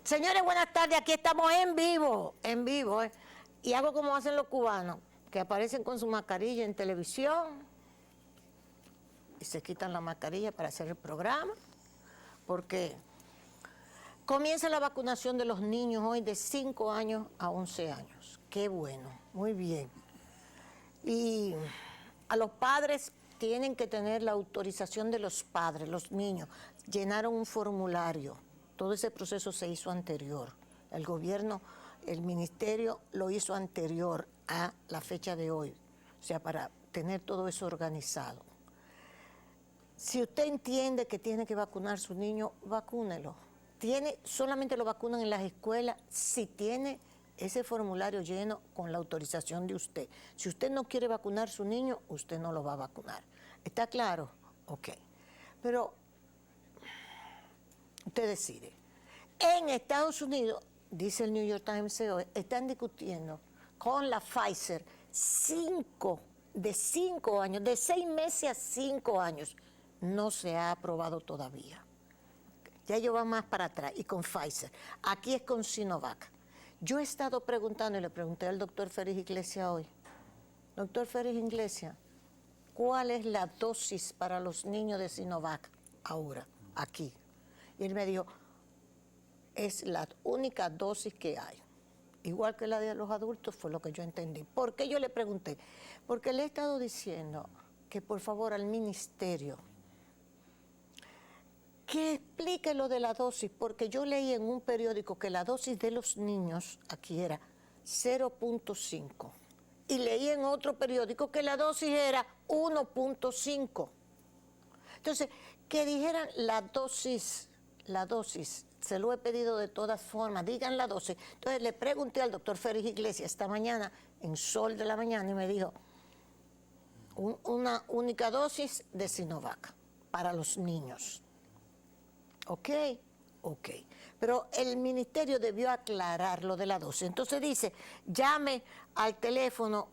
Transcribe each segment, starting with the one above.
Señores, buenas tardes. Aquí estamos en vivo, ¿eh? Y hago como hacen los cubanos, que aparecen con su mascarilla en televisión y se quitan la mascarilla para hacer el programa, porque comienza la vacunación de los niños hoy de 5 años a 11 años. Qué bueno, muy bien. Y a los padres tienen que tener la autorización de los padres, los niños. Llenaron un formulario. Todo ese proceso se hizo anterior. El gobierno, el ministerio lo hizo anterior a la fecha de hoy. O sea, para tener todo eso organizado. Si usted entiende que tiene que vacunar a su niño, vacúnelo. Solamente lo vacunan en las escuelas si tiene ese formulario lleno con la autorización de usted. Si usted no quiere vacunar a su niño, usted no lo va a vacunar. ¿Está claro? Ok. Pero usted decide. En Estados Unidos, dice el New York Times hoy, están discutiendo con la Pfizer de 5 años, de 6 meses a 5 años. No se ha aprobado todavía. Ya ellos van más para atrás, y con Pfizer. Aquí es con Sinovac. Yo he estado preguntando, y le pregunté al doctor Félix Iglesias hoy, doctor Félix Iglesias, ¿cuál es la dosis para los niños de Sinovac ahora, aquí? Y él me dijo, es la única dosis que hay. Igual que la de los adultos, fue lo que yo entendí. ¿Por qué yo le pregunté? Porque le he estado diciendo que por favor al ministerio que explique lo de la dosis, porque yo leí en un periódico que la dosis de los niños aquí era 0.5 y leí en otro periódico que la dosis era 1.5. Entonces, que dijeran la dosis, se lo he pedido de todas formas, digan la dosis. Entonces le pregunté al doctor Félix Iglesias esta mañana, en Sol de la Mañana, y me dijo, una única dosis de Sinovac para los niños. Ok. Pero el ministerio debió aclarar lo de la dosis. Entonces dice, llame al teléfono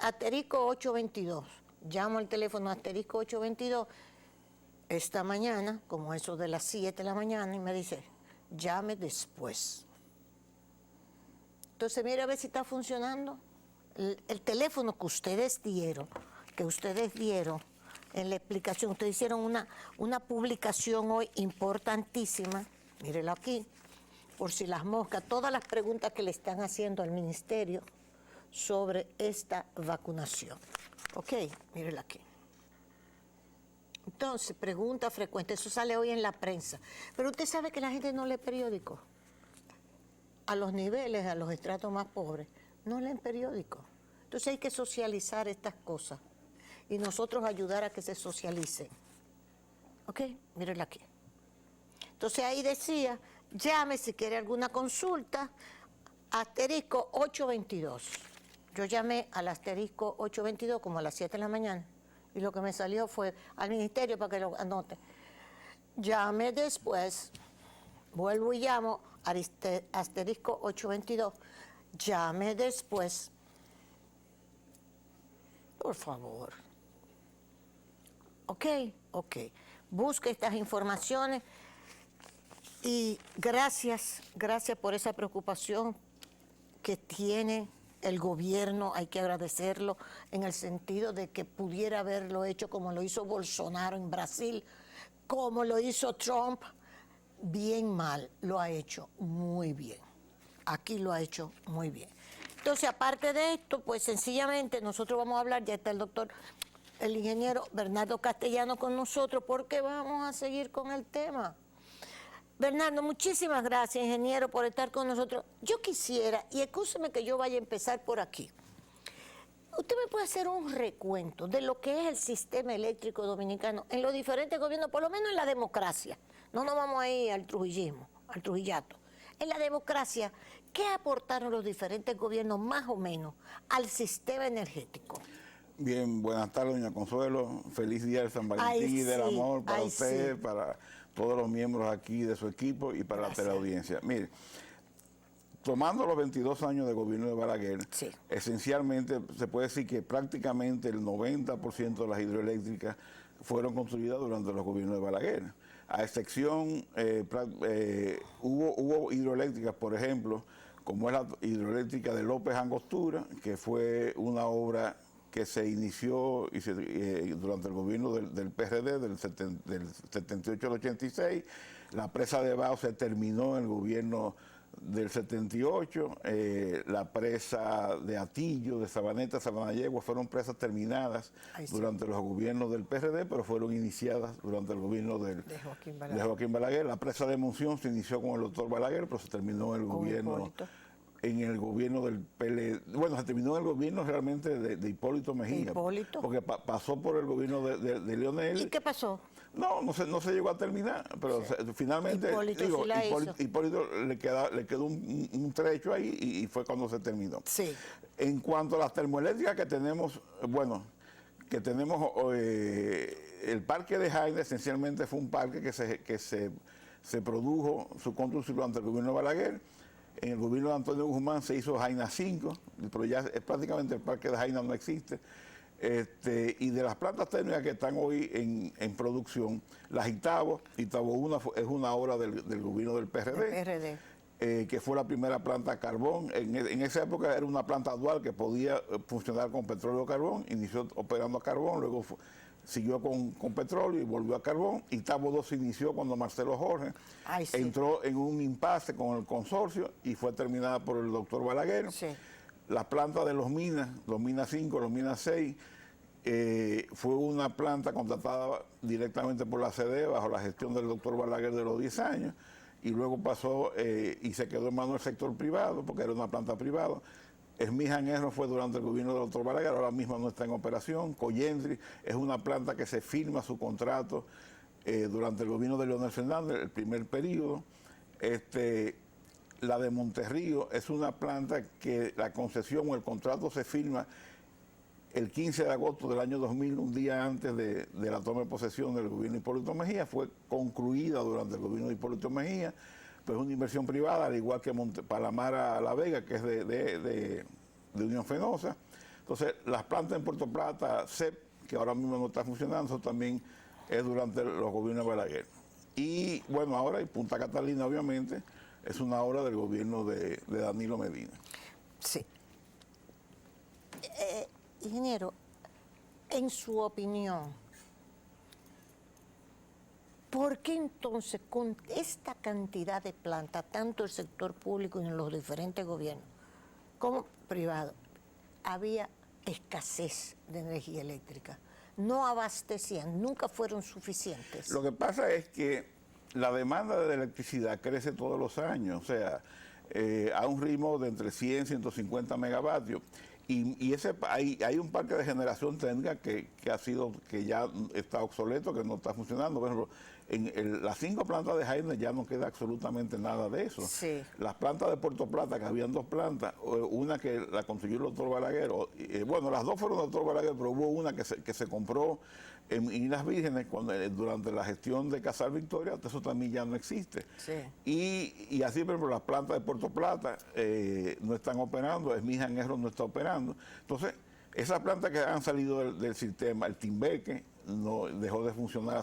asterisco 822. Llamo al teléfono asterisco 822 esta mañana, como eso de las 7 de la mañana, y me dice, llame después. Entonces mire a ver si está funcionando. El teléfono que ustedes dieron en la explicación, ustedes hicieron una publicación hoy importantísima, mírelo aquí, por si las moscas, todas las preguntas que le están haciendo al ministerio sobre esta vacunación. Ok, mírelo aquí. Entonces, pregunta frecuente, eso sale hoy en la prensa. Pero usted sabe que la gente no lee periódico. A los niveles, a los estratos más pobres, no leen periódico. Entonces hay que socializar estas cosas y nosotros ayudar a que se socialicen. Ok, mírenla aquí. Entonces ahí decía, llame si quiere alguna consulta, asterisco 822. Yo llamé al asterisco 822 como a las 7 de la mañana y lo que me salió fue al ministerio para que lo anote. Llame después, vuelvo y llamo al asterisco 822. Llame después. Por favor. Ok. Busque estas informaciones y gracias por esa preocupación que tiene el gobierno. Hay que agradecerlo en el sentido de que pudiera haberlo hecho como lo hizo Bolsonaro en Brasil, como lo hizo Trump. Bien mal, lo ha hecho muy bien. Aquí lo ha hecho muy bien. Entonces, aparte de esto, pues sencillamente nosotros vamos a hablar, ya está el ingeniero Bernardo Castellano con nosotros, porque vamos a seguir con el tema. Bernardo, muchísimas gracias, ingeniero, por estar con nosotros. Yo quisiera, y escúcheme que yo vaya a empezar por aquí, usted me puede hacer un recuento de lo que es el sistema eléctrico dominicano en los diferentes gobiernos, por lo menos en la democracia. No nos vamos a ir al trujillismo, al trujillato. En la democracia, ¿qué aportaron los diferentes gobiernos más o menos al sistema energético? Bien, buenas tardes, doña Consuelo. Feliz día de San Valentín y del amor para usted, para todos los miembros aquí de su equipo y para la teleaudiencia. Mire, tomando los 22 años de gobierno de Balaguer, esencialmente se puede decir que prácticamente el 90% de las hidroeléctricas fueron construidas durante los gobiernos de Balaguer. a excepción, hubo hidroeléctricas, por ejemplo, como es la hidroeléctrica de López Angostura, que fue una obra que se inició durante el gobierno del PRD, del 78 al 86. La presa de Bao se terminó en el gobierno del 78. La presa de Atillo, de Sabaneta, Sabanayegua, fueron presas terminadas durante los gobiernos del PRD, pero fueron iniciadas durante el gobierno de Joaquín Balaguer. La presa de Monción se inició con el doctor Balaguer, pero se terminó en el gobierno... En el gobierno del PLD, bueno, se terminó en el gobierno realmente de Hipólito Mejía. Porque pasó por el gobierno de Leonel. ¿Y qué pasó? No se llegó a terminar, pero finalmente Hipólito le quedó un trecho ahí y fue cuando se terminó. Sí. En cuanto a las termoeléctricas que tenemos, el parque de Jaina esencialmente fue un parque que se produjo su construcción durante el gobierno de Balaguer. En el gobierno de Antonio Guzmán se hizo Jaina 5, pero ya prácticamente el parque de Jaina no existe. Y de las plantas térmicas que están hoy en producción, la Itabo 1 es una obra del gobierno del PRD. Que fue la primera planta a carbón. En esa época era una planta dual que podía funcionar con petróleo o carbón. Inició operando a carbón, luego siguió con petróleo y volvió a carbón. Itabo 2 se inició cuando Marcelo Jorge entró en un impasse con el consorcio y fue terminada por el doctor Balaguer. Sí. La planta de los Minas 5, los Minas 6, fue una planta contratada directamente por la CD bajo la gestión del doctor Balaguer de los 10 años. Y luego pasó y se quedó en manos del sector privado, porque era una planta privada. Esmíjan Erro fue durante el gobierno del doctor Balaguer, ahora mismo no está en operación. Coyendri es una planta que se firma su contrato durante el gobierno de Leonel Fernández, el primer periodo. La de Monterrío es una planta que la concesión o el contrato se firma el 15 de agosto del año 2000, un día antes de la toma de posesión del gobierno de Hipólito Mejía. Fue concluida durante el gobierno de Hipólito Mejía, pues es una inversión privada, al igual que Palamara La Vega, que es de Unión Fenosa. Entonces, las plantas en Puerto Plata, CEP, que ahora mismo no está funcionando, eso también es durante los gobiernos de Balaguer. Y bueno, ahora, y Punta Catalina, obviamente, es una obra del gobierno de Danilo Medina. Sí. Ingeniero, en su opinión, ¿por qué entonces con esta cantidad de plantas, tanto el sector público y en los diferentes gobiernos como privado, había escasez de energía eléctrica? No abastecían, nunca fueron suficientes. Lo que pasa es que la demanda de electricidad crece todos los años, o sea, a un ritmo de entre 100 y 150 megavatios. Y hay un parque de generación térmica que ya está obsoleto, que no está funcionando. Por ejemplo, en las 5 plantas de Jaina ya no queda absolutamente nada de eso. Sí. Las plantas de Puerto Plata, que habían 2 plantas, una que la consiguió el doctor Balaguer, bueno, las 2 fueron del doctor Balaguer, pero hubo una que se compró en Islas Vírgenes durante la gestión de Casal Victoria, eso también ya no existe. Sí. Y así, por ejemplo, las plantas de Puerto Plata no están operando, Esmíjan Erro no está operando. Entonces, esas plantas que han salido del sistema, el Timbeque no dejó de funcionar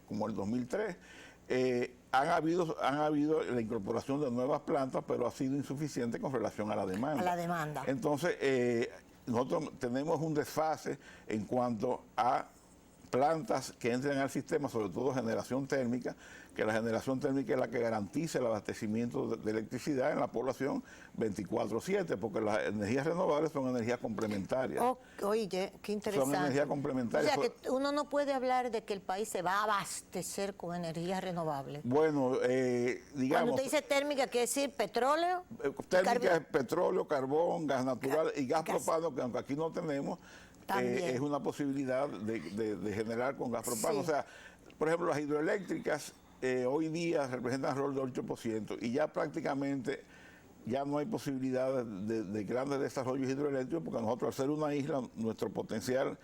como el 2003, han habido la incorporación de nuevas plantas, pero ha sido insuficiente con relación a la demanda. A la demanda. Entonces, nosotros tenemos un desfase en cuanto a plantas que entren al sistema, sobre todo generación térmica, que la generación térmica es la que garantiza el abastecimiento de electricidad en la población 24/7, porque las energías renovables son energías complementarias. Oye, qué interesante. Son energías complementarias. O sea, que uno no puede hablar de que el país se va a abastecer con energías renovables. Bueno, digamos... Cuando usted dice térmica, ¿quiere decir petróleo? Térmica es petróleo, carbón, gas natural y gas propano, que aunque aquí no tenemos, es una posibilidad de generar con gas propano. Sí. O sea, por ejemplo, las hidroeléctricas hoy día representan alrededor del 8% y ya prácticamente ya no hay posibilidad de grandes desarrollos hidroeléctricos, porque nosotros, al ser una isla, nuestro potencial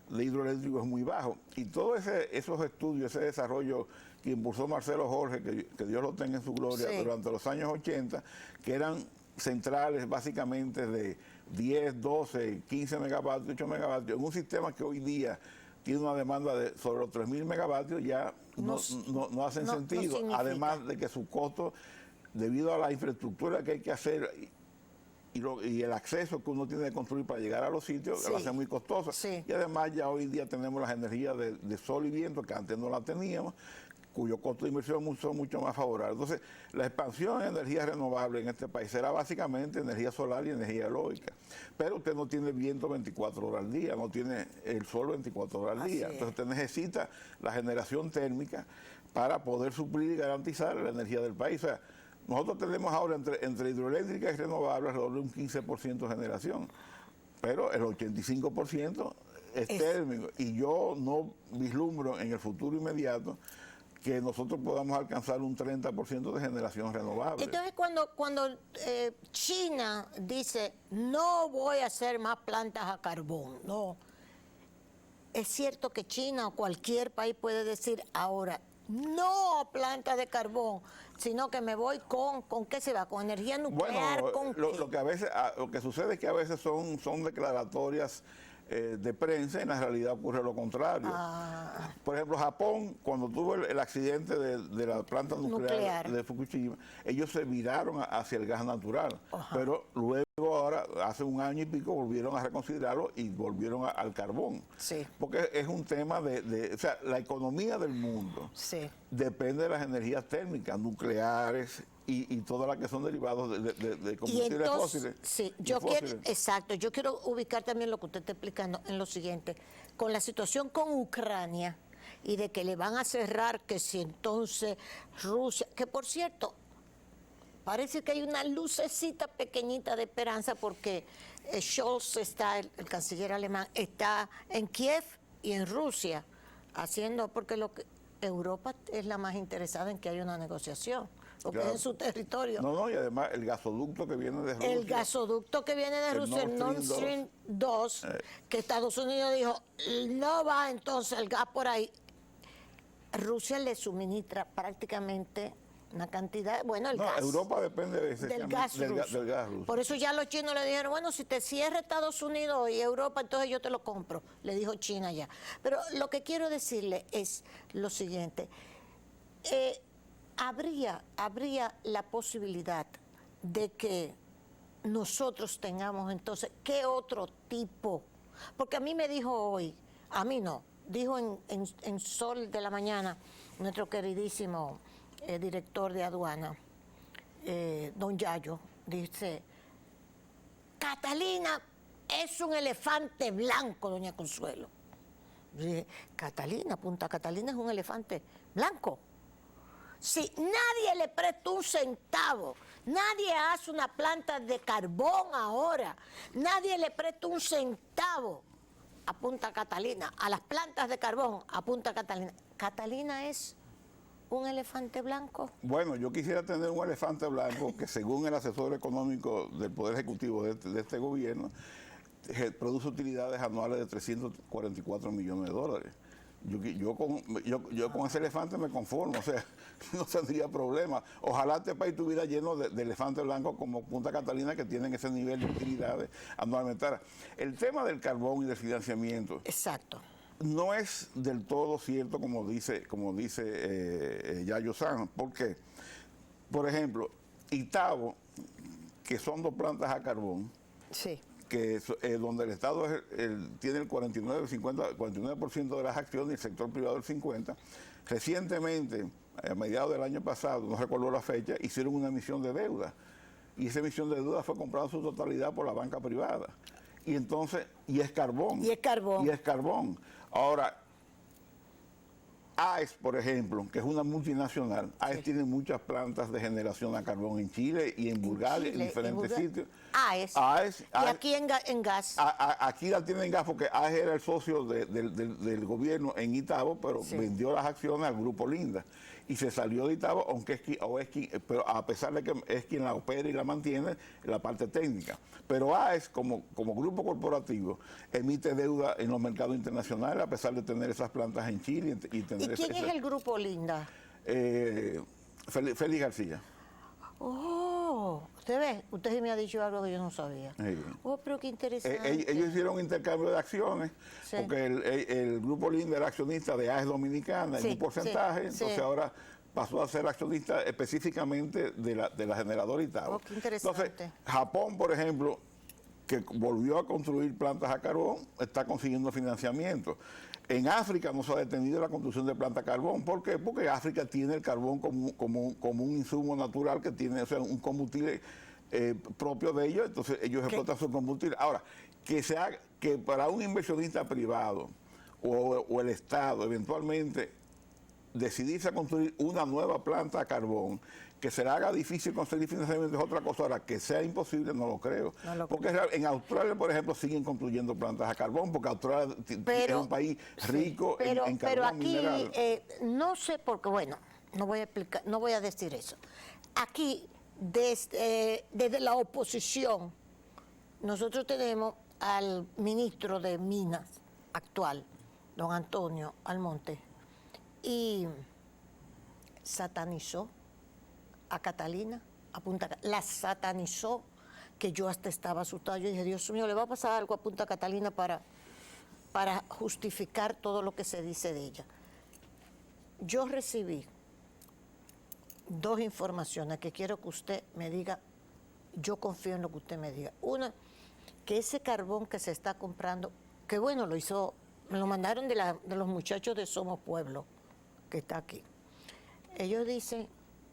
de hidroeléctrico es muy bajo. Y todos esos estudios, ese desarrollo que impulsó Marcelo Jorge, que Dios lo tenga en su gloria, sí, durante los años 80, que eran centrales básicamente de 10, 12, 15 megavatios, 8 megavatios, en un sistema que hoy día tiene una demanda de sobre los 3.000 megavatios, ya no hacen sentido, además de que su costo, debido a la infraestructura que hay que hacer y el acceso que uno tiene que construir para llegar a los sitios, lo hace muy costoso. Sí. Y además ya hoy día tenemos las energías de sol y viento, que antes no las teníamos, cuyo costo de inversión son mucho más favorables. Entonces, la expansión de energías renovables en este país será básicamente energía solar y energía eólica. Pero usted no tiene viento 24 horas al día, no tiene el sol 24 horas al día. Entonces, usted necesita la generación térmica para poder suplir y garantizar la energía del país. O sea, nosotros tenemos ahora entre hidroeléctricas y renovables alrededor de un 15% de generación, pero el 85% es térmico. Y yo no vislumbro en el futuro inmediato que nosotros podamos alcanzar un 30% de generación renovable. Entonces, cuando China dice, no voy a hacer más plantas a carbón, no. Es cierto que China o cualquier país puede decir ahora, no a plantas de carbón, sino que me voy ¿con qué se va? ¿Con energía nuclear? Bueno, lo que sucede es que a veces son declaratorias de prensa, en la realidad ocurre lo contrario. Por ejemplo, Japón, cuando tuvo el accidente de la planta nuclear de Fukushima, ellos se viraron hacia el gas natural, pero luego ahora, hace un año y pico, volvieron a reconsiderarlo y volvieron al carbón. Sí. Porque es un tema o sea, la economía del mundo depende de las energías térmicas, nucleares, y todas las que son derivados de combustibles fósiles. Sí, yo quiero ubicar también lo que usted está explicando en lo siguiente. Con la situación con Ucrania y de que le van a cerrar, que si entonces Rusia, que por cierto, parece que hay una lucecita pequeñita de esperanza porque Scholz está, el canciller alemán, está en Kiev y en Rusia, haciendo, porque Europa es la más interesada en que haya una negociación. Porque es en su territorio. No, y además el gasoducto que viene de Rusia. El gasoducto que viene de Rusia, el Nord Stream 2, que Estados Unidos dijo, no va entonces el gas por ahí. Rusia le suministra prácticamente una cantidad, bueno, el gas. Europa depende del gas ruso. Por eso ya los chinos le dijeron, bueno, si te cierra Estados Unidos y Europa, entonces yo te lo compro. Le dijo China ya. Pero lo que quiero decirle es lo siguiente. Habría la posibilidad de que nosotros tengamos entonces, ¿qué otro tipo? Porque a mí me dijo hoy, a mí no, dijo en Sol de la Mañana, nuestro queridísimo director de aduana, don Yayo, dice, Catalina es un elefante blanco, doña Consuelo. Dije, Catalina, Punta Catalina es un elefante blanco. Si nadie le presta un centavo, nadie hace una planta de carbón ahora, nadie le presta un centavo a Punta Catalina, a las plantas de carbón a Punta Catalina. ¿Catalina es un elefante blanco? Bueno, yo quisiera tener un elefante blanco que según el asesor económico del Poder Ejecutivo de este gobierno, produce utilidades anuales de 344 millones de dólares. Yo con ese elefante me conformo, o sea, no tendría problema. Ojalá este país estuviera lleno de elefantes blancos como Punta Catalina, que tienen ese nivel de utilidades anualmente. El tema del carbón y del financiamiento. Exacto. No es del todo cierto como dice Yayo San, porque, por ejemplo, Itabo, que son dos plantas a carbón, que donde el Estado tiene el 49% de las acciones y el sector privado el 50%, recientemente, a mediados del año pasado, no recuerdo la fecha, hicieron una emisión de deuda. Y esa emisión de deuda fue comprada en su totalidad por la banca privada. Y entonces, y es carbón. Y es carbón. Y es carbón. Ahora, AES, por ejemplo, que es una multinacional, AES tiene muchas plantas de generación a carbón en Chile y en Bulgaria, en diferentes sitios. AES. Y aquí en gas. Aquí la tienen en gas porque AES era el socio del gobierno en Itabo, pero vendió las acciones al Grupo Linda y se salió de Itabo, pero a pesar de que es quien la opera y la mantiene, la parte técnica. Pero AES, como grupo corporativo, emite deuda en los mercados internacionales, a pesar de tener esas plantas en Chile y tener. ¿Y quién es el Grupo Linda? Félix García. Oh, Oh, usted ve, usted sí me ha dicho algo que yo no sabía. Sí. Oh, pero qué interesante. Ellos hicieron un intercambio de acciones, Sí. porque el grupo Linde era accionista de AES Dominicana Sí, en un porcentaje, sí, entonces sí. ahora pasó a ser accionista específicamente de la generadora Itabo. Oh, qué interesante. Entonces, Japón, por ejemplo, que volvió a construir plantas a carbón, está consiguiendo financiamiento. En África no se ha detenido la construcción de plantas a carbón. ¿Por qué? Porque África tiene el carbón como un insumo natural que tiene, o sea, un combustible propio de ellos, entonces ellos explotan su combustible. Ahora, que para un inversionista privado o el Estado eventualmente decidirse a construir una nueva planta a carbón, que se le haga difícil conseguir financiamiento es otra cosa. Ahora, que sea imposible, no lo creo. Porque en Australia, por ejemplo, siguen construyendo plantas a carbón, porque Australia es un país rico en carbón pero aquí, mineral. no sé, porque bueno, no voy a explicar, no voy a decir eso. Aquí, desde la oposición, nosotros tenemos al ministro de Minas actual, don Antonio Almonte, y satanizó a Catalina, a Punta Catalina, la satanizó, que yo hasta estaba asustada. Yo dije, Dios mío, le va a pasar algo a Punta Catalina para justificar todo lo que se dice de ella. Yo recibí dos informaciones que quiero que usted me diga, yo confío en lo que usted me diga. Una, que ese carbón que se está comprando, que bueno, me lo mandaron de los muchachos de Somos Pueblo, que está aquí. Ellos dicen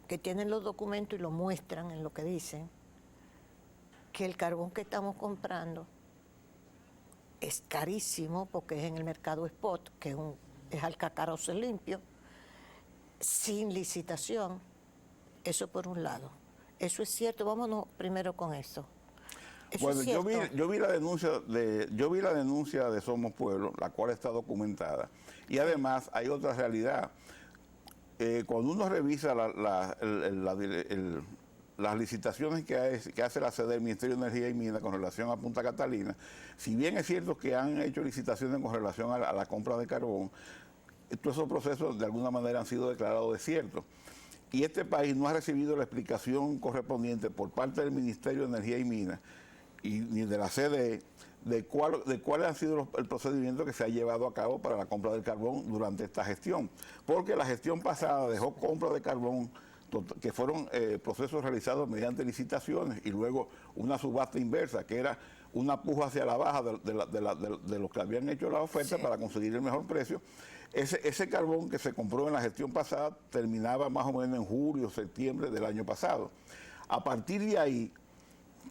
que tienen los documentos y lo muestran en lo que dicen, que el carbón que estamos comprando es carísimo porque es en el mercado spot, que es al cacaroce limpio, sin licitación. Eso por un lado. Eso es cierto. Vámonos primero con eso. Bueno, yo vi la denuncia de Somos Pueblo, la cual está documentada. Y además hay otra realidad. Cuando uno revisa las licitaciones que hace la sede del Ministerio de Energía y Minas con relación a Punta Catalina, si bien es cierto que han hecho licitaciones con relación a la compra de carbón, todos esos procesos de alguna manera han sido declarados desiertos. Y este país no ha recibido la explicación correspondiente por parte del Ministerio de Energía y Minas ni de la CDE de cuáles han sido el procedimiento que se ha llevado a cabo para la compra del carbón durante esta gestión. Porque la gestión pasada dejó compra de carbón que fueron procesos realizados mediante licitaciones y luego una subasta inversa, que era una puja hacia la baja de los que habían hecho la oferta para conseguir el mejor precio. Ese carbón que se compró en la gestión pasada terminaba más o menos en julio, septiembre del año pasado. A partir de ahí,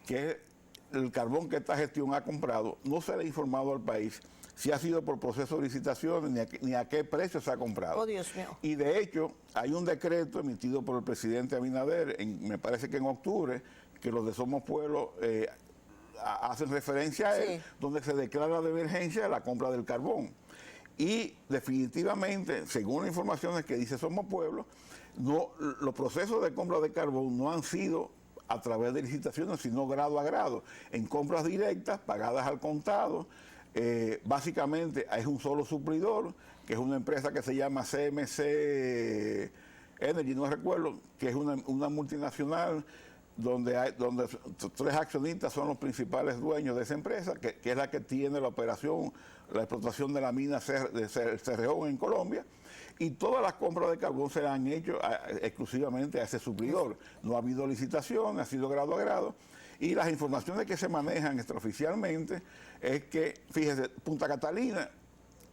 que el carbón que esta gestión ha comprado, no se le ha informado al país si ha sido por proceso de licitación ni a qué precio se ha comprado. Oh, Dios mío. Y de hecho, hay un decreto emitido por el presidente Abinader, me parece que en octubre, que los de Somos Pueblo hacen referencia a él, donde se declara de emergencia la compra del carbón. Y definitivamente, según las informaciones que dice Somos Pueblo, los procesos de compra de carbón no han sido a través de licitaciones, sino grado a grado, en compras directas, pagadas al contado. Básicamente es un solo suplidor, que es una empresa que se llama CMC Energy, no recuerdo, que es una multinacional donde tres accionistas son los principales dueños de esa empresa, que es la que tiene la operación, la explotación de la mina de Cerrejón en Colombia. Y todas las compras de carbón se han hecho exclusivamente a ese suplidor. No ha habido licitación, ha sido grado a grado. Y las informaciones que se manejan extraoficialmente es que, fíjese, Punta Catalina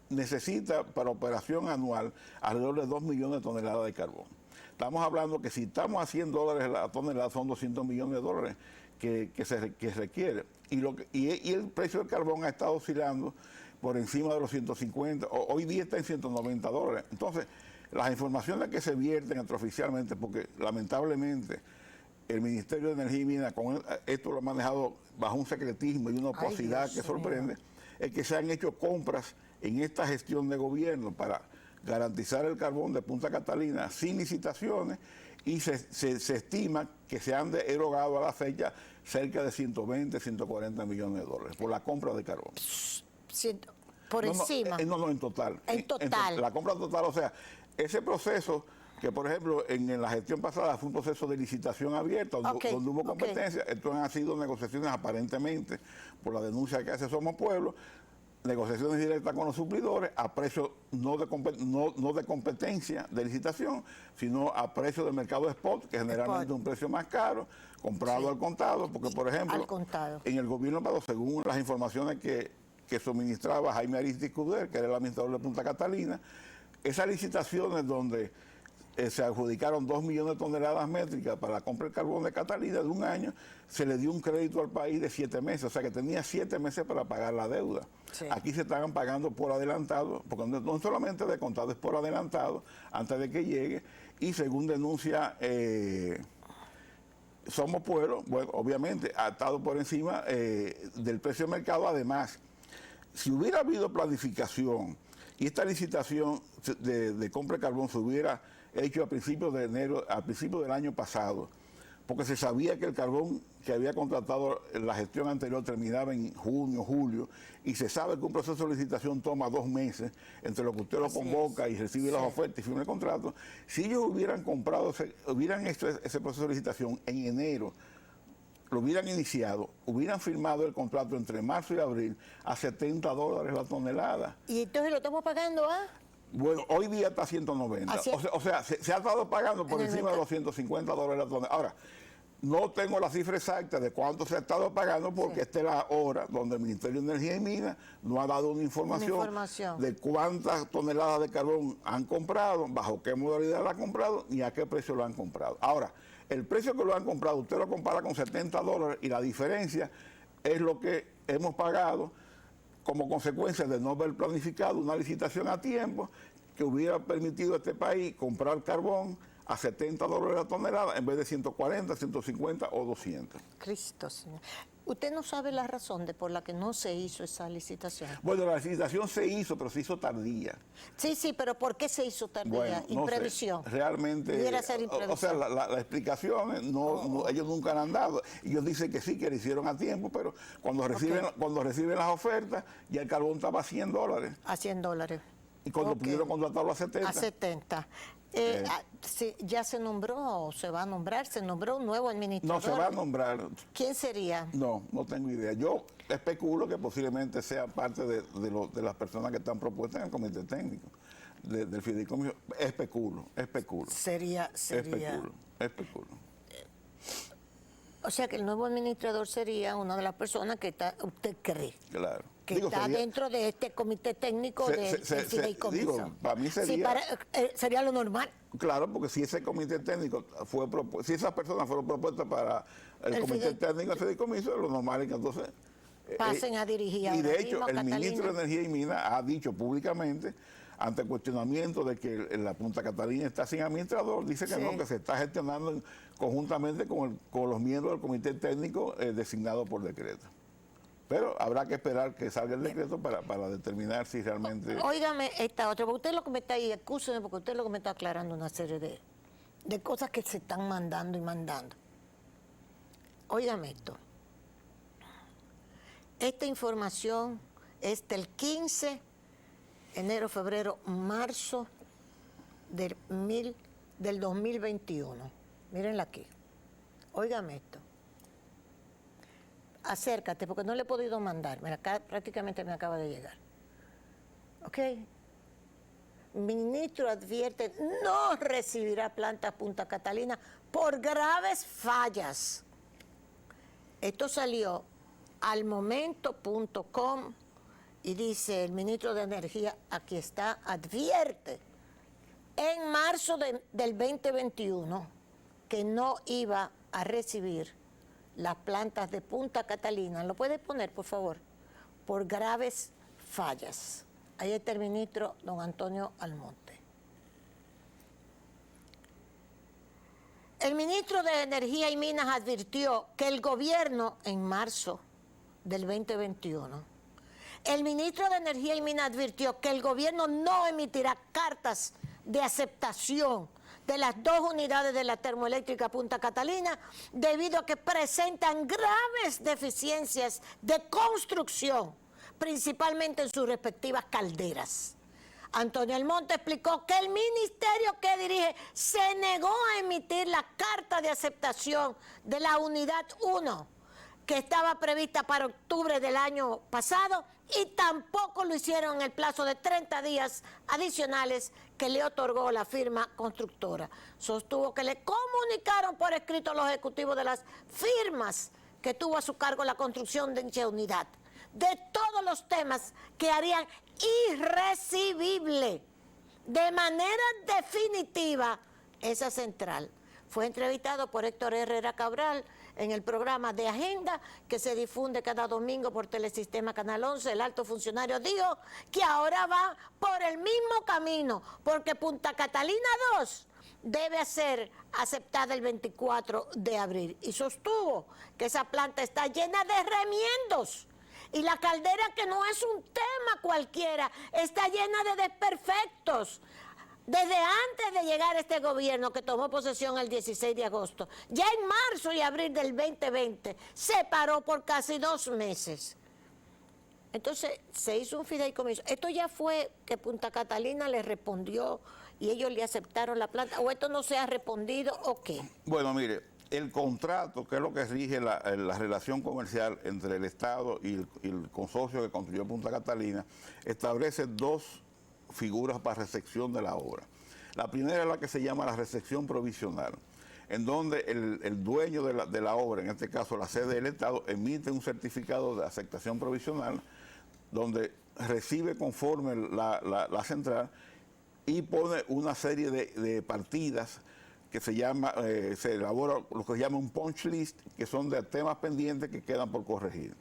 necesita para operación anual alrededor de 2 millones de toneladas de carbón. Estamos hablando que si estamos a $100 la tonelada, son 200 millones de dólares que se requiere. Y el precio del carbón ha estado oscilando por encima de los 150, hoy día está en $190. Entonces, las informaciones que se vierten extraoficialmente, porque lamentablemente el Ministerio de Energía y Minas, esto lo ha manejado bajo un secretismo y una opacidad que sorprende, es que se han hecho compras en esta gestión de gobierno para garantizar el carbón de Punta Catalina sin licitaciones, y se estima que se han erogado a la fecha cerca de 120, 140 millones de dólares por la compra de carbón. Por encima. No, en total. En total. La compra total, o sea, ese proceso que, por ejemplo, en la gestión pasada fue un proceso de licitación abierta, donde hubo competencia. Estos han sido negociaciones aparentemente, por la denuncia que hace Somos Pueblo, negociaciones directas con los suplidores a precio no de competencia de licitación, sino a precio del mercado spot, que generalmente es un precio más caro, comprado al contado, porque, por ejemplo, en el gobierno pasado, según las informaciones que suministraba Jaime Aristi Cuder, que era el administrador de Punta Catalina, esas licitaciones donde se adjudicaron 2 millones de toneladas métricas para la compra del carbón de Catalina de un año, se le dio un crédito al país de 7 meses, o sea que tenía 7 meses para pagar la deuda. Sí. Aquí se estaban pagando por adelantado, porque no solamente de contado, es por adelantado, antes de que llegue, y según denuncia Somos Pueblo, bueno, obviamente ha estado por encima del precio de mercado. Además, si hubiera habido planificación y esta licitación de compra de carbón se hubiera hecho a principios de enero, a principios del año pasado, porque se sabía que el carbón que había contratado en la gestión anterior terminaba en junio, julio, y se sabe que un proceso de licitación toma 2 meses entre lo que usted lo convoca y recibe las ofertas y firma el contrato. Si ellos hubieran comprado, hubieran hecho ese proceso de licitación en enero, lo hubieran iniciado, hubieran firmado el contrato entre marzo y abril a $70 la tonelada. ¿Y entonces lo estamos pagando a? Bueno, hoy día está a 190. O sea, se ha estado pagando por encima de los $150 la tonelada. Ahora, no tengo la cifra exacta de cuánto se ha estado pagando, porque esta es la hora donde el Ministerio de Energía y Minas no ha dado una información de cuántas toneladas de carbón han comprado, bajo qué modalidad la han comprado, ni a qué precio lo han comprado. Ahora, el precio que lo han comprado, usted lo compara con $70 y la diferencia es lo que hemos pagado como consecuencia de no haber planificado una licitación a tiempo que hubiera permitido a este país comprar carbón a $70 la tonelada en vez de 140, 150 o 200. Cristo, señor. ¿Usted no sabe la razón por la que no se hizo esa licitación? Bueno, la licitación se hizo, pero se hizo tardía. Sí, pero ¿por qué se hizo tardía? Bueno, imprevisión. No sé. Realmente, Pudiera ser imprevisión. O sea, las explicaciones ellos nunca han dado. Ellos dicen que sí, que lo hicieron a tiempo, pero cuando reciben las ofertas, ya el carbón estaba a $100. A $100. Y cuando pudieron contratarlo a 70. A 70. ¿Ya se nombró o se va a nombrar? ¿Se nombró un nuevo administrador? No, se va a nombrar. ¿Quién sería? No tengo idea. Yo especulo que posiblemente sea parte de las personas que están propuestas en el comité técnico del fideicomiso. Especulo. Sería. Especulo. O sea que el nuevo administrador sería una de las personas que usted cree. Claro. Que está dentro de este comité técnico del fideicomiso. Para mí sería... sería lo normal. Claro, porque si ese comité técnico si esas personas fueron propuestas para el comité técnico del fideicomiso, lo normal es que entonces pasen a dirigir. Y de hecho, el ministro de Energía y Minas ha dicho públicamente, ante cuestionamiento de que la Punta Catalina está sin administrador, dice que no, que se está gestionando conjuntamente con los miembros del comité técnico designado por decreto. Pero habrá que esperar que salga el decreto para determinar si realmente... Óigame esta otra, porque usted lo que me está ahí, excúseme, porque usted lo que me está aclarando una serie de cosas que se están mandando y mandando. Óigame esto. Esta información es del 15, enero, febrero, marzo del 2021. Mírenla aquí. Óigame esto. Acércate, porque no le he podido mandar. Prácticamente me acaba de llegar. ¿Ok? Ministro advierte, no recibirá plantas Punta Catalina por graves fallas. Esto salió almomento.com y dice el ministro de Energía, aquí está, advierte en marzo del 2021 que no iba a recibir las plantas de Punta Catalina. ¿Lo puede poner, por favor? Por graves fallas. Ahí está el ministro don Antonio Almonte. El ministro de Energía y Minas advirtió que el gobierno, en marzo del 2021, el ministro de Energía y Minas advirtió que el gobierno no emitirá cartas de aceptación de las 2 unidades de la termoeléctrica Punta Catalina debido a que presentan graves deficiencias de construcción, principalmente en sus respectivas calderas. Antonio Almonte explicó que el ministerio que dirige se negó a emitir la carta de aceptación de la Unidad 1, que estaba prevista para octubre del año pasado, y tampoco lo hicieron en el plazo de 30 días adicionales que le otorgó la firma constructora. Sostuvo que le comunicaron por escrito a los ejecutivos de las firmas que tuvo a su cargo la construcción de dicha unidad, de todos los temas que harían irrecibible de manera definitiva esa central. Fue entrevistado por Héctor Herrera Cabral en el programa de Agenda que se difunde cada domingo por Telesistema Canal 11. El alto funcionario dijo que ahora va por el mismo camino, porque Punta Catalina 2 debe ser aceptada el 24 de abril. Y sostuvo que esa planta está llena de remiendos. Y la caldera, que no es un tema cualquiera, está llena de desperfectos. Desde antes de llegar este gobierno que tomó posesión el 16 de agosto, ya en marzo y abril del 2020, se paró por casi 2 meses. Entonces se hizo un fideicomiso. ¿Esto ya fue que Punta Catalina le respondió y ellos le aceptaron la planta? ¿O esto no se ha respondido o qué? Bueno, mire, el contrato, que es lo que rige la relación comercial entre el Estado y el consorcio que construyó Punta Catalina, establece 2 figuras para recepción de la obra. La primera es la que se llama la recepción provisional, en donde el dueño de la obra, en este caso la sede del Estado, emite un certificado de aceptación provisional, donde recibe conforme la central y pone una serie de partidas que se elabora lo que se llama un punch list, que son de temas pendientes que quedan por corregir.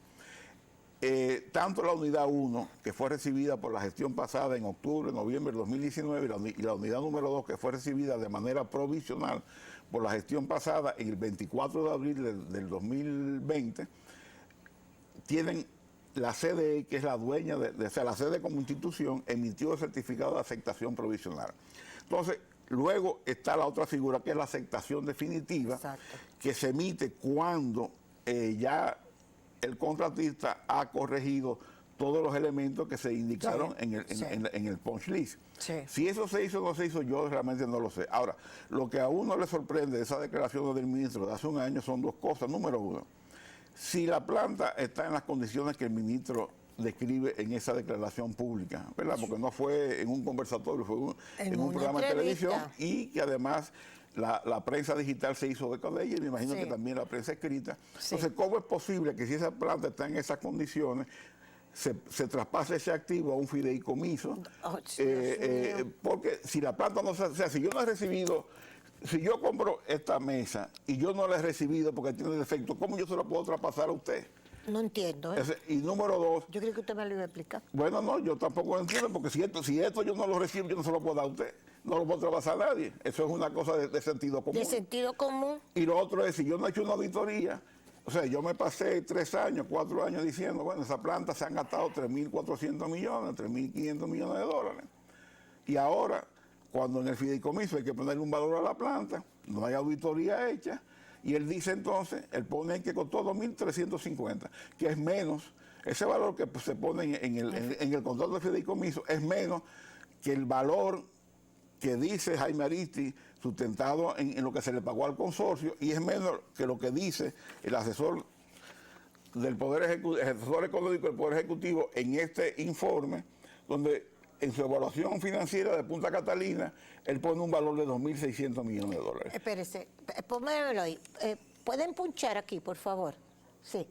Tanto la unidad 1, que fue recibida por la gestión pasada en octubre, noviembre de 2019, y la unidad número 2, que fue recibida de manera provisional por la gestión pasada en el 24 de abril del 2020, tienen la CDE, que es la dueña o sea, la sede como institución, emitió el certificado de aceptación provisional. Entonces, luego está la otra figura, que es la aceptación definitiva. Exacto. Que se emite cuando ya el contratista ha corregido todos los elementos que se indicaron en el punch list. Sí. Si eso se hizo o no se hizo, yo realmente no lo sé. Ahora, lo que a uno le sorprende de esa declaración del ministro de hace un año son 2 cosas. Número 1, si la planta está en las condiciones que el ministro describe en esa declaración pública, ¿verdad? Porque no fue en un conversatorio, fue en un programa de televisión, y que además la prensa digital se hizo eco de ella, y me imagino que también la prensa escrita. Entonces, ¿cómo es posible que si esa planta está en esas condiciones, se traspase ese activo a un fideicomiso? Porque si la planta no se... O sea, si yo no he recibido... Si yo compro esta mesa y yo no la he recibido porque tiene defecto, ¿cómo yo se lo puedo traspasar a usted? No entiendo. Y número 2... Yo creo que usted me lo iba a explicar. Bueno, no, yo tampoco lo entiendo, porque si esto yo no lo recibo, yo no se lo puedo dar a usted. No lo puedo traspasar a nadie. Eso es una cosa de sentido común. De sentido común. Y lo otro es, si yo no he hecho una auditoría, o sea, yo me pasé 3 años, 4 años diciendo, bueno, esa planta se han gastado 3.400 millones, 3.500 millones de dólares. Y ahora, cuando en el fideicomiso hay que ponerle un valor a la planta, no hay auditoría hecha, y él dice entonces, él pone que costó 2.350, que es menos, ese valor que se pone en el contrato de fideicomiso es menos que el valor que dice Jaime Aristi, sustentado en lo que se le pagó al consorcio, y es menos que lo que dice el asesor del Poder Ejecutivo, el asesor económico del Poder Ejecutivo en este informe, donde en su evaluación financiera de Punta Catalina, él pone un valor de 2.600 millones de dólares. Espérese, pónmelo ahí. ¿Pueden punchar aquí, por favor? Sí.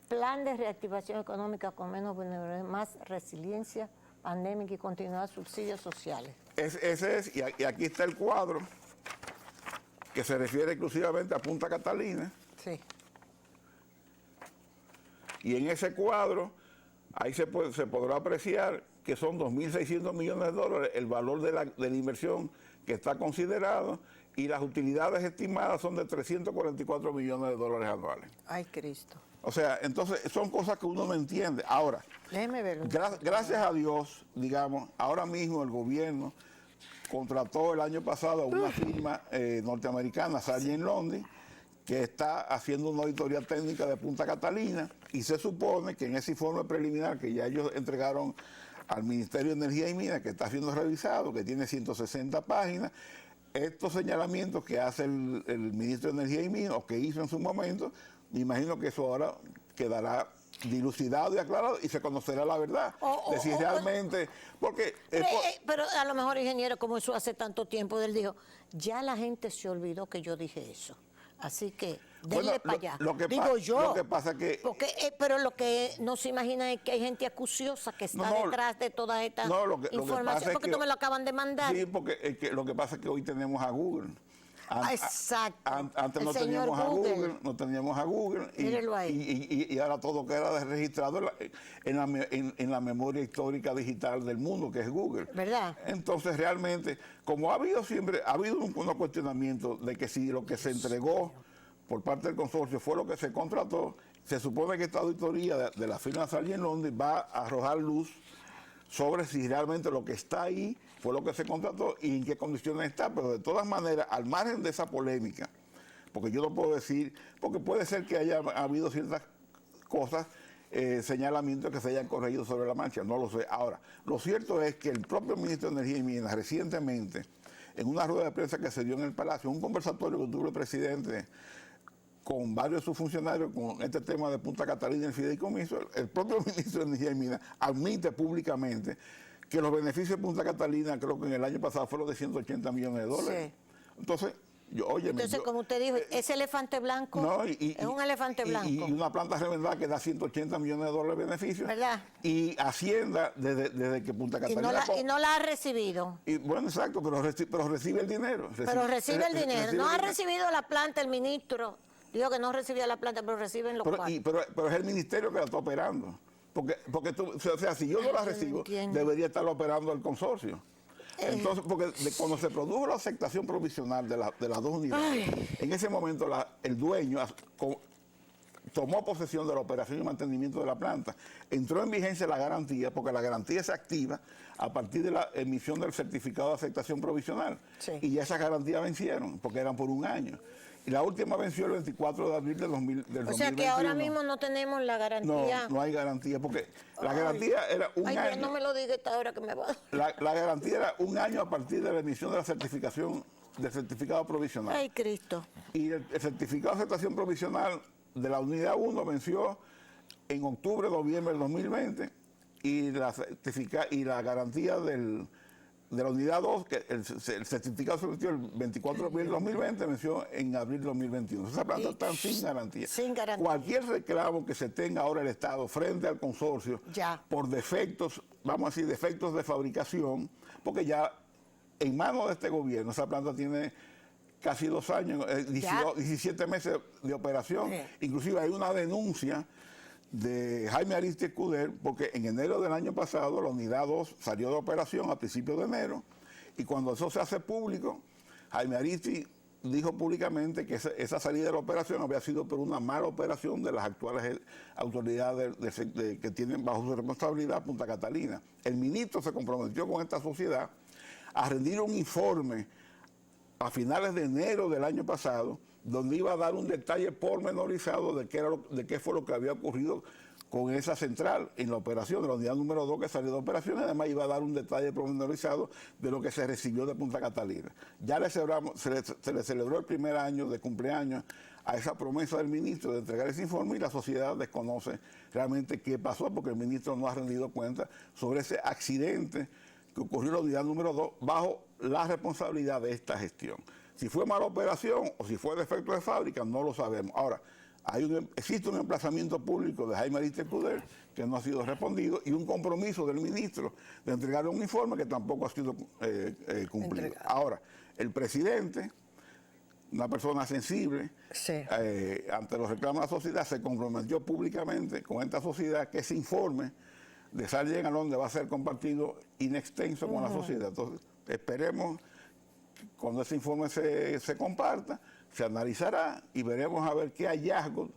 Plan de reactivación económica con menos vulnerabilidad, más resiliencia pandémica y continuar subsidios sociales. Ese es, y aquí está el cuadro que se refiere exclusivamente a Punta Catalina. Sí. Y en ese cuadro, ahí se podrá apreciar que son 2.600 millones de dólares el valor de la inversión que está considerado, y las utilidades estimadas son de 344 millones de dólares anuales. Ay, Cristo. O sea, entonces son cosas que uno no entiende. Ahora, déjeme verlo. Gracias a Dios, digamos, ahora mismo el gobierno contrató el año pasado a una firma norteamericana, Sargent Lundy, que está haciendo una auditoría técnica de Punta Catalina, y se supone que en ese informe preliminar que ya ellos entregaron al Ministerio de Energía y Minas, que está siendo revisado, que tiene 160 páginas. Estos señalamientos que hace el ministro de Energía y Minas, o que hizo en su momento, me imagino que eso ahora quedará dilucidado y aclarado y se conocerá la verdad de si realmente, porque pero a lo mejor, ingeniero, como eso hace tanto tiempo, él dijo, ya la gente se olvidó que yo dije eso, así que denle para allá. Digo yo, lo que pasa que pero lo que no se imagina es que hay gente acuciosa que está detrás de todas estas informaciones, porque tú me lo acaban de mandar. Sí, porque lo que pasa es que hoy tenemos a Google. Exacto. Antes no teníamos a Google, y ahora todo queda registrado en la memoria histórica digital del mundo, que es Google. ¿Verdad? Entonces, realmente, como ha habido unos cuestionamientos de que si lo que se entregó por parte del consorcio fue lo que se contrató, se supone que esta auditoría de la firma Sargent London va a arrojar luz sobre si realmente lo que está ahí fue lo que se contrató y en qué condiciones está, pero de todas maneras, al margen de esa polémica, porque yo no puedo decir, porque puede ser que haya habido ciertas cosas, señalamientos que se hayan corregido sobre la marcha, no lo sé. Ahora, lo cierto es que el propio ministro de Energía y Minas recientemente, en una rueda de prensa que se dio en el Palacio, un conversatorio que tuvo el presidente con varios de sus funcionarios con este tema de Punta Catalina y el fideicomiso, el propio ministro de Energía y Minas admite públicamente que los beneficios de Punta Catalina, creo que en el año pasado fueron de 180 millones de dólares. Sí. Entonces, como usted dijo, ese elefante blanco es un elefante blanco. Y una planta remendada que da 180 millones de dólares de beneficios. ¿Verdad? Y Hacienda, desde que Punta Catalina... Y no la ha recibido. Bueno, exacto, pero recibe el dinero. Recibe el dinero. No ha recibido la planta el ministro. Dijo que no recibía la planta, pero reciben los cuartos. Pero es el ministerio que la está operando. Porque si yo no la recibo, debería estarlo operando el consorcio. Entonces, porque cuando se produjo la aceptación provisional de las dos unidades, en ese momento el dueño tomó posesión de la operación y mantenimiento de la planta. Entró en vigencia la garantía, porque la garantía se activa a partir de la emisión del certificado de aceptación provisional. Sí. Y ya esas garantías vencieron, porque eran por un año. Y la última venció el 24 de abril del 2021. O sea que ahora mismo no tenemos la garantía. No hay garantía, porque la garantía era un año. Ay, no me lo diga esta hora que me va. La garantía era un año a partir de la emisión de la certificación, del certificado provisional. Ay, Cristo. Y el certificado de aceptación provisional de la unidad 1 venció en octubre, noviembre del 2020, y la garantía de la unidad 2, que el certificado se venció el 24 de abril del 2020, venció en abril del 2021. Esas plantas están sin garantía. Sin garantía. Cualquier reclamo que se tenga ahora el Estado frente al consorcio por defectos, vamos a decir, defectos de fabricación, porque ya en manos de este gobierno, esa planta tiene casi 2 años, 17 meses de operación. Sí. Inclusive hay una denuncia de Jaime Aristi Escudero, porque en enero del año pasado la unidad 2 salió de operación a principios de enero, y cuando eso se hace público, Jaime Aristi dijo públicamente que esa salida de la operación había sido por una mala operación de las actuales autoridades que tienen bajo su responsabilidad Punta Catalina. El ministro se comprometió con esta sociedad a rendir un informe a finales de enero del año pasado, donde iba a dar un detalle pormenorizado de qué fue lo que había ocurrido con esa central en la operación, de la unidad número 2 que salió de operación, y además iba a dar un detalle pormenorizado de lo que se recibió de Punta Catalina. Ya se le celebró el primer año de cumpleaños a esa promesa del ministro de entregar ese informe, y la sociedad desconoce realmente qué pasó, porque el ministro no ha rendido cuenta sobre ese accidente que ocurrió en la unidad número 2 bajo la responsabilidad de esta gestión. Si fue mala operación o si fue defecto de fábrica, no lo sabemos. Ahora, existe un emplazamiento público de Jaime Aristi Escudero que no ha sido respondido, y un compromiso del ministro de entregar un informe que tampoco ha sido cumplido. Ahora, el presidente, una persona sensible, ante los reclamos de la sociedad, se comprometió públicamente con esta sociedad que ese informe de Sargent London va a ser compartido in extenso con la sociedad. Entonces, esperemos cuando ese informe se comparta, se analizará y veremos a ver qué hallazgos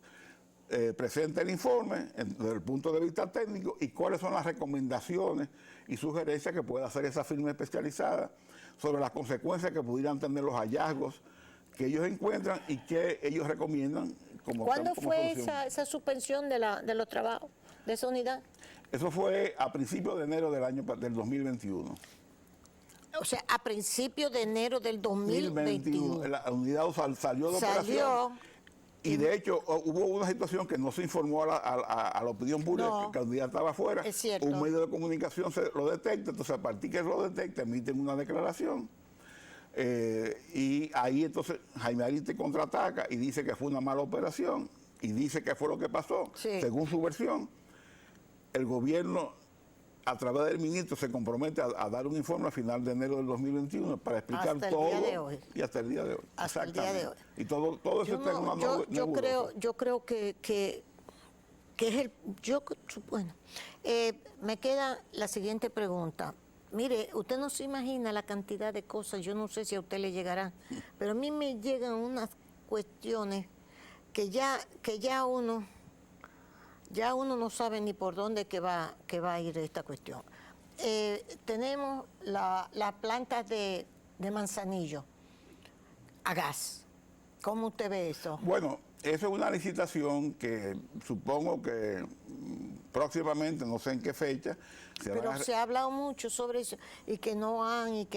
presenta el informe desde el punto de vista técnico, y cuáles son las recomendaciones y sugerencias que pueda hacer esa firma especializada sobre las consecuencias que pudieran tener los hallazgos que ellos encuentran y que ellos recomiendan ¿Cuándo fue esa suspensión de los trabajos de esa unidad? Eso fue a principios de enero del 2021. O sea, a principios de enero del 2021. La unidad salió de operación. Y de hecho hubo una situación que no se informó a la opinión pública, que la unidad estaba afuera. Es cierto. Un medio de comunicación lo detecta, entonces a partir que lo detecta emiten una declaración. Y ahí entonces Jaime Arispe contraataca y dice que fue una mala operación y dice que fue lo que pasó. Sí. Según su versión, el gobierno a través del ministro se compromete a dar un informe a final de enero del 2021 para explicar hasta todo. El día de hoy. Y hasta el día de hoy. Hasta el día de hoy. Y todo eso está en una nebulosa. Yo creo que es el... Bueno, me queda la siguiente pregunta. Mire, usted no se imagina la cantidad de cosas, yo no sé si a usted le llegará, pero a mí me llegan unas cuestiones que ya uno no sabe ni por dónde que va a ir esta cuestión. Tenemos las plantas de Manzanillo a gas. ¿Cómo usted ve eso? Bueno, eso es una licitación que supongo que próximamente, no sé en qué fecha. Pero se ha hablado mucho sobre eso, y que no han.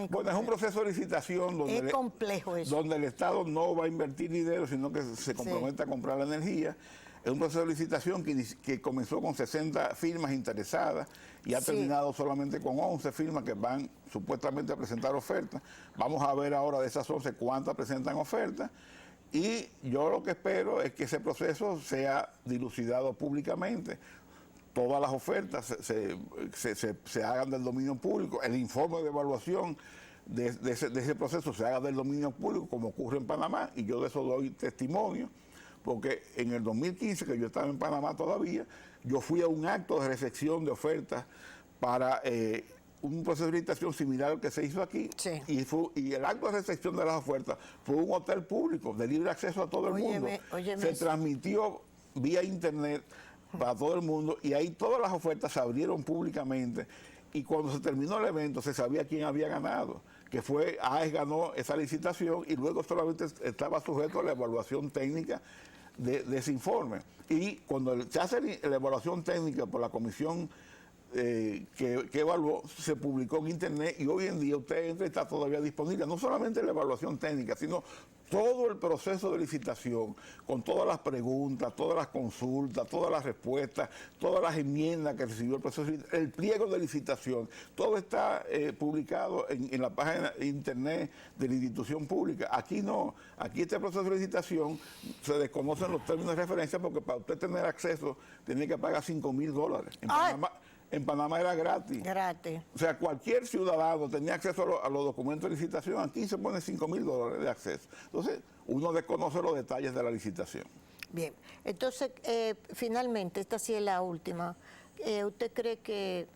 Bueno, es un proceso de licitación donde es complejo eso. Donde el Estado no va a invertir dinero, sino que se compromete a comprar la energía. Es un proceso de licitación que comenzó con 60 firmas interesadas y ha terminado solamente con 11 firmas que van supuestamente a presentar ofertas. Vamos a ver ahora de esas 11 cuántas presentan ofertas. Y yo lo que espero es que ese proceso sea dilucidado públicamente. Todas las ofertas se hagan del dominio público. El informe de evaluación de ese proceso se haga del dominio público, como ocurre en Panamá, y yo de eso doy testimonio, porque en el 2015, que yo estaba en Panamá todavía, yo fui a un acto de recepción de ofertas para un proceso de licitación similar al que se hizo aquí, y el acto de recepción de las ofertas fue un hotel público de libre acceso a todo el mundo. Se transmitió vía internet para todo el mundo y ahí todas las ofertas se abrieron públicamente y cuando se terminó el evento se sabía quién había ganado, que fue AES ganó esa licitación y luego solamente estaba sujeto a la evaluación técnica de ese informe. Y cuando se hace la evaluación técnica por la comisión que evaluó, se publicó en internet y hoy en día usted entra y está todavía disponible, no solamente la evaluación técnica, sino todo el proceso de licitación, con todas las preguntas, todas las consultas, todas las respuestas, todas las enmiendas que recibió el proceso, el pliego de licitación, todo está publicado en la página de internet de la institución pública. Aquí no, aquí este proceso de licitación se desconocen los términos de referencia porque para usted tener acceso tiene que pagar $5,000. En Panamá era gratis. O sea, cualquier ciudadano tenía acceso a los documentos de licitación. Aquí se pone $5,000 de acceso. Entonces, uno desconoce los detalles de la licitación. Bien. Entonces, finalmente, esta sí es la última. ¿Usted cree que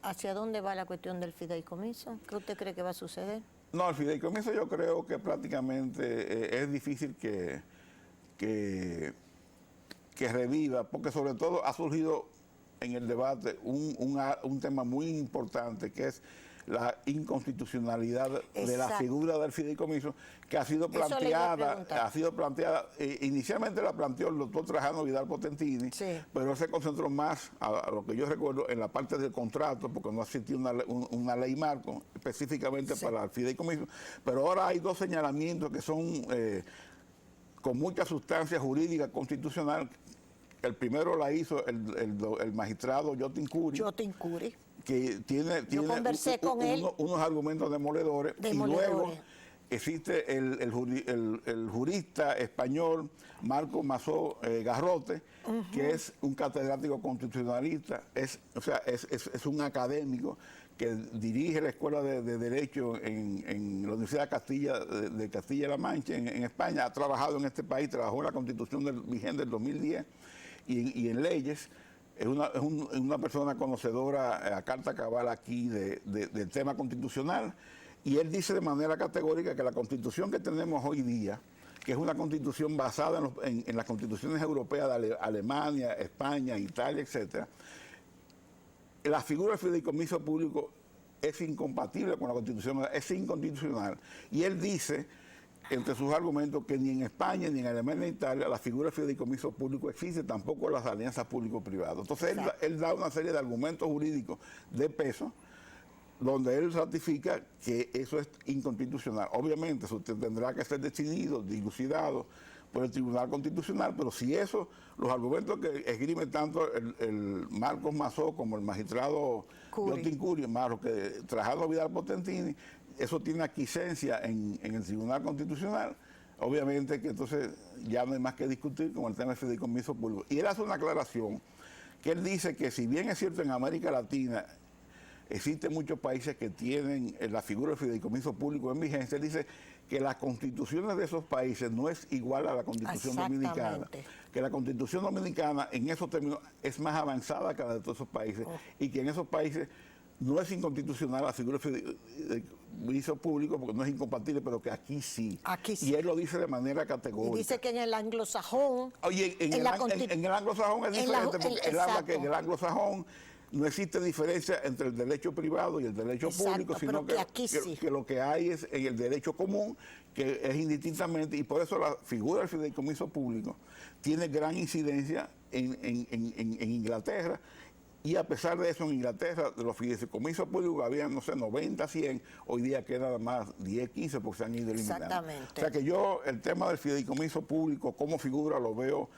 hacia dónde va la cuestión del fideicomiso? ¿Qué usted cree que va a suceder? No, el fideicomiso yo creo que prácticamente es difícil que reviva, porque sobre todo ha surgido en el debate un tema muy importante que es la inconstitucionalidad de la figura del fideicomiso que ha sido planteada, inicialmente la planteó el doctor Trajano Vidal Potentini, pero él se concentró más, a lo que yo recuerdo, en la parte del contrato, porque no existía una ley marco específicamente para el fideicomiso, pero ahora hay dos señalamientos que son con mucha sustancia jurídica constitucional. El primero la hizo el magistrado Yotin Curi, que tiene unos argumentos demoledores. Y luego existe el jurista español Marco Masó Garrote, que es un catedrático constitucionalista, es un académico que dirige la Escuela de Derecho en la Universidad de Castilla-La Mancha, en España. Ha trabajado en este país, trabajó en la Constitución vigente del 2010 y en leyes. Es una persona conocedora a carta cabal aquí del tema constitucional. Y él dice de manera categórica que la Constitución que tenemos hoy día, que es una Constitución basada en las constituciones europeas de Alemania, España, Italia, etcétera, la figura del fideicomiso público es incompatible con la Constitución, es inconstitucional. Y él dice entre sus argumentos que ni en España, ni en Alemania, ni en Italia, la figura del fideicomiso público existe, tampoco las alianzas público-privadas. Entonces, él da una serie de argumentos jurídicos de peso, donde él ratifica que eso es inconstitucional. Obviamente, eso tendrá que ser decidido, dilucidado por el Tribunal Constitucional, pero si eso, los argumentos que esgrime tanto el Marcos Mazó como el magistrado Jotin Curi, más lo que Trajano Vidal Potentini, eso tiene aquiescencia en el Tribunal Constitucional. Obviamente que entonces ya no hay más que discutir con el tema del fideicomiso público. Y él hace una aclaración, que él dice que si bien es cierto en América Latina existen muchos países que tienen la figura del fideicomiso público en vigencia, él dice que las constituciones de esos países no es igual a la constitución dominicana, que la constitución dominicana en esos términos es más avanzada que la de todos esos países, y que en esos países no es inconstitucional la figura del fideicomiso público porque no es incompatible, pero que aquí sí. Aquí sí. Y él lo dice de manera categórica. Y dice que en el anglosajón... Oye, en el anglosajón es diferente, porque él habla que en el anglosajón no existe diferencia entre el derecho privado y el derecho público, sino que aquí sí. Que lo que hay es en el derecho común, que es indistintamente, y por eso la figura del fideicomiso público tiene gran incidencia en Inglaterra. Y a pesar de eso, en Inglaterra, de los fideicomisos públicos había, no sé, 90, 100, hoy día queda nada más 10, 15 porque se han ido eliminando. Exactamente. O sea que yo, el tema del fideicomiso público, como figura, lo veo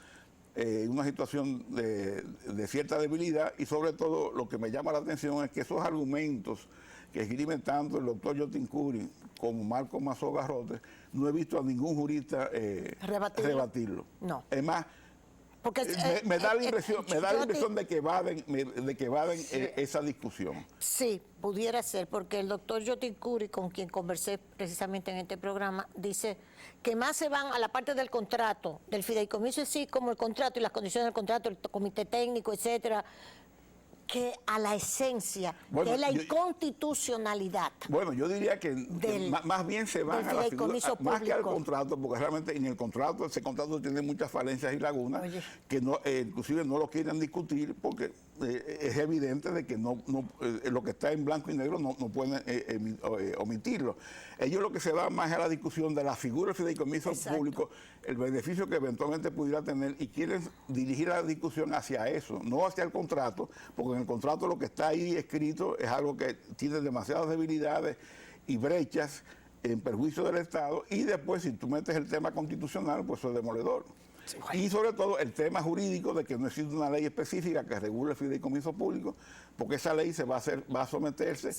en una situación de cierta debilidad, y sobre todo lo que me llama la atención es que esos argumentos que escriben tanto el doctor Jotin Curi como Marcos Mazó Garrote, no he visto a ningún jurista rebatirlo. No. Es más, porque me da la impresión de que evaden esa discusión. Sí, pudiera ser, porque el doctor Jotin Curi, con quien conversé precisamente en este programa, dice que más se van a la parte del contrato, del fideicomiso en sí, como el contrato y las condiciones del contrato, el comité técnico, etcétera, que a la esencia de la inconstitucionalidad. Bueno, yo diría que más bien se van a la figura, más que al contrato, porque realmente en el contrato, ese contrato tiene muchas falencias y lagunas, que no, inclusive no lo quieren discutir, porque es evidente de que lo que está en blanco y negro no pueden omitirlo. Ellos lo que se van más es a la discusión de la figura del fideicomiso público, el beneficio que eventualmente pudiera tener, y quieren dirigir la discusión hacia eso, no hacia el contrato, porque en el contrato lo que está ahí escrito es algo que tiene demasiadas debilidades y brechas en perjuicio del Estado, y después si tú metes el tema constitucional, pues eso es demoledor. Y sobre todo el tema jurídico de que no existe una ley específica que regule el fideicomiso público, porque esa ley va a someterse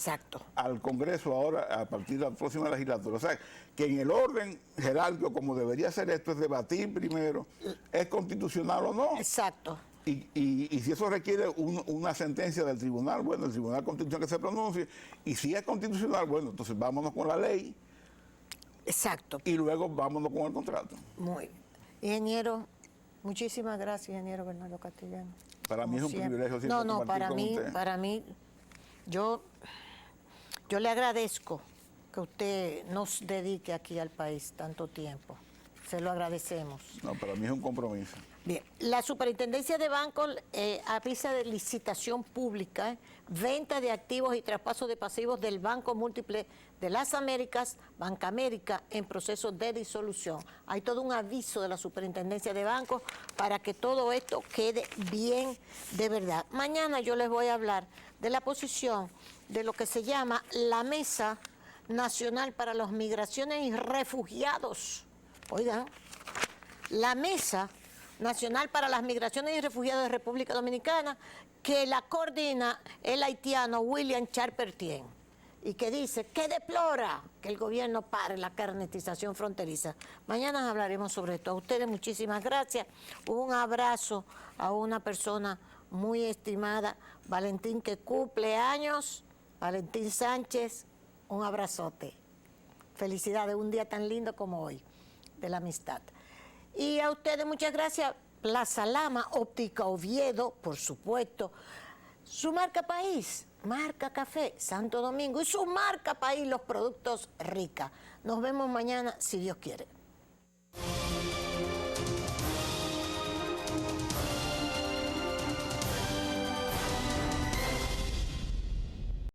al Congreso ahora a partir de la próxima legislatura. O sea, que en el orden jerárquico, como debería ser esto, es debatir primero, ¿es constitucional o no? Exacto. Y si eso requiere una sentencia del tribunal, bueno, el Tribunal Constitucional que se pronuncie, y si es constitucional, bueno, entonces vámonos con la ley. Exacto. Y luego vámonos con el contrato. Muy bien. Ingeniero, muchísimas gracias, ingeniero Bernardo Castellano. Para mí es un privilegio siempre compartir con usted. Para mí, yo le agradezco que usted nos dedique aquí al país tanto tiempo. Se lo agradecemos. No, para mí es un compromiso. Bien, la Superintendencia de Bancos avisa de licitación pública, venta de activos y traspaso de pasivos del Banco Múltiple de las Américas, Banca América, en proceso de disolución. Hay todo un aviso de la Superintendencia de Bancos para que todo esto quede bien de verdad. Mañana yo les voy a hablar de la posición de lo que se llama la Mesa Nacional para las Migraciones y Refugiados. Oigan, la Mesa Nacional para las Migraciones y Refugiados de República Dominicana, que la coordina el haitiano William Charpentier, y que dice que deplora que el gobierno pare la carnetización fronteriza. Mañana hablaremos sobre esto. A ustedes muchísimas gracias. Un abrazo a una persona muy estimada, Valentín, que cumple años, Valentín Sánchez, un abrazote. Felicidades, un día tan lindo como hoy, de la amistad. Y a ustedes muchas gracias. Plaza Lama, Óptica Oviedo, por supuesto. Su marca país, marca Café Santo Domingo, y su marca país, los productos Rica. Nos vemos mañana, si Dios quiere.